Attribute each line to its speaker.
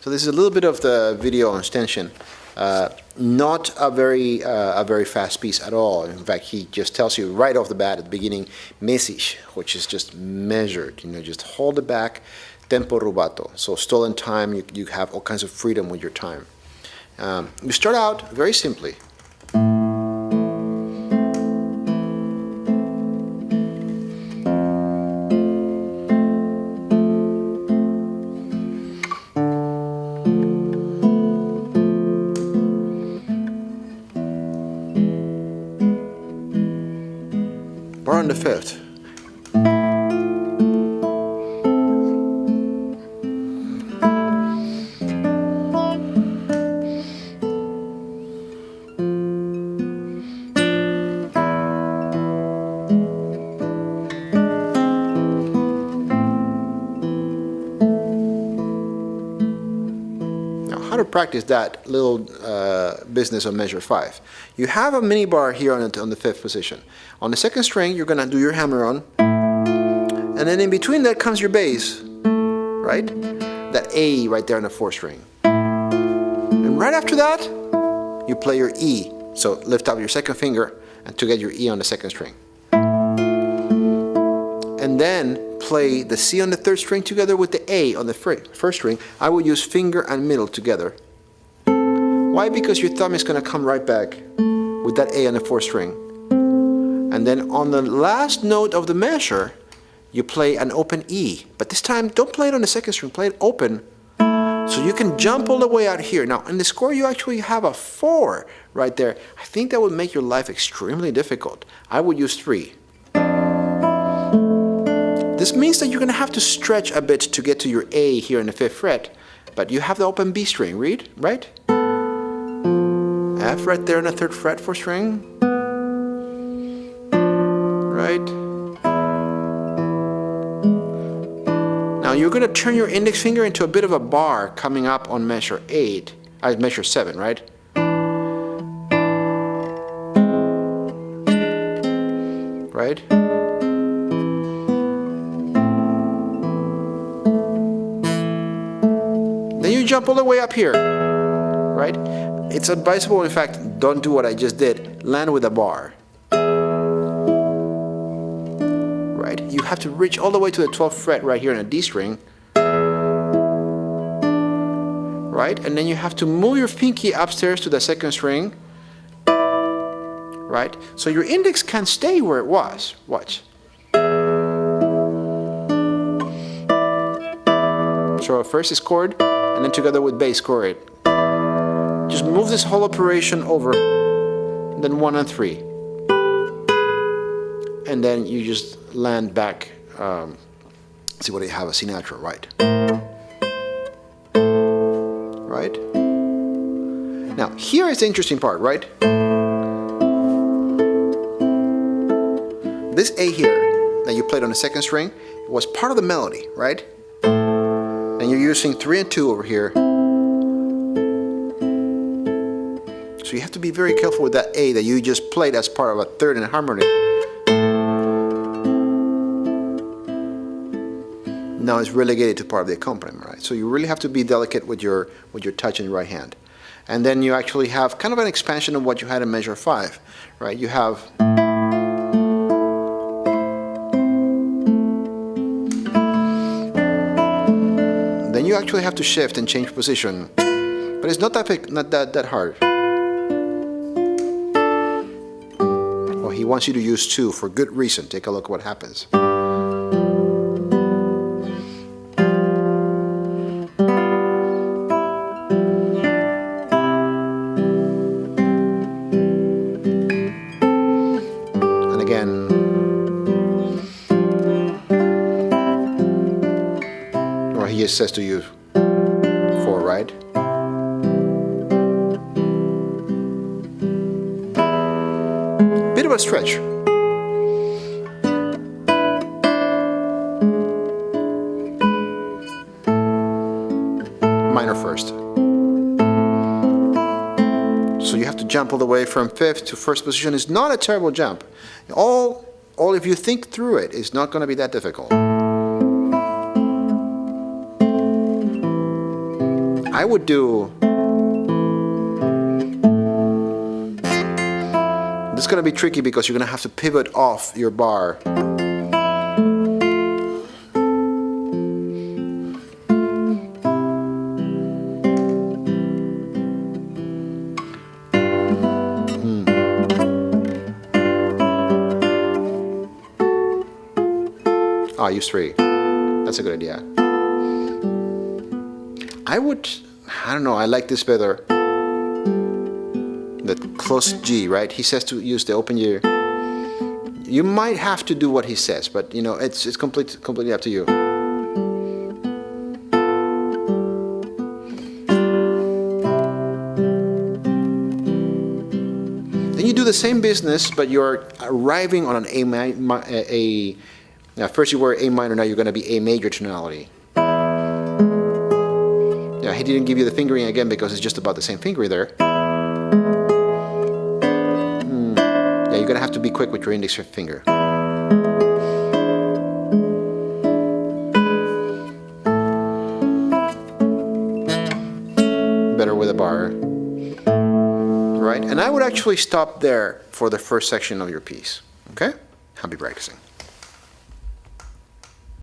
Speaker 1: So this is a little bit of the video on Standche. Not a very fast piece at all. In fact, he just tells you right off the bat at the beginning, mäßig, which is just measured. You know, just hold it back. Tempo rubato. So stolen time. You have all kinds of freedom with your time. You start out very simply. We're on the fifth. Now, how to practice that little business on measure 5? You have a mini bar here on the fifth position. On the second string, you're going to do your hammer on, and then in between that comes your bass, right? That A right there on the fourth string. And right after that, you play your E. So lift up your second finger and to get your E on the second string. And then play the C on the third string together with the A on the first string. I will use finger and middle together. Why? Because your thumb is going to come right back with that A on the fourth string. And then on the last note of the measure, you play an open E. But this time, don't play it on the second string, play it open. So you can jump all the way out here. Now, in the score, you actually have a 4 right there. I think that would make your life extremely difficult. I would use 3. This means that you're going to have to stretch a bit to get to your A here in the 5th fret. But you have the open B string, right? F right there in the 3rd fret, 4th string. Right? Now you're going to turn your index finger into a bit of a bar coming up on measure 8, measure 7, right? Right? Then you jump all the way up here, right? It's advisable, in fact, don't do what I just did. Land with a bar. Right? You have to reach all the way to the 12th fret right here in a D string. Right? And then you have to move your pinky upstairs to the 2nd string. Right? So your index can stay where it was. Watch. So first is chord, and then together with bass chord. Just move this whole operation over, then 1 and 3. And then you just land back, see what do you have, a C natural, right? Right? Now, here is the interesting part, right? This A here, that you played on the 2nd string, was part of the melody, right? And you're using 3 and 2 over here. So you have to be very careful with that A that you just played as part of a 3rd in harmony. Now it's relegated to part of the accompaniment, right? So you really have to be delicate with your touch in your right hand. And then you actually have kind of an expansion of what you had in measure 5, right? You have then you actually have to shift and change position. But it's not that hard. Well, he wants you to use 2 for good reason. Take a look at what happens. And again, or he just says to you 4, right? Bit of a stretch. Minor first. So you have to jump all the way from 5th to 1st position. It's not a terrible jump. All if you think through it, it's not going to be that difficult. I would do... This is going to be tricky because you're going to have to pivot off your bar. Oh, I use 3. That's a good idea. I don't know, I like this better. The close G, right? He says to use the open G. You might have to do what he says, but you know, it's completely up to you. Then you do the same business, but you're arriving on an first you were A minor, now you're going to be A major tonality. Yeah, he didn't give you the fingering again because it's just about the same finger there. Yeah, you're going to have to be quick with your index finger. Better with a bar. Right? And I would actually stop there for the first section of your piece. Okay? Happy practicing.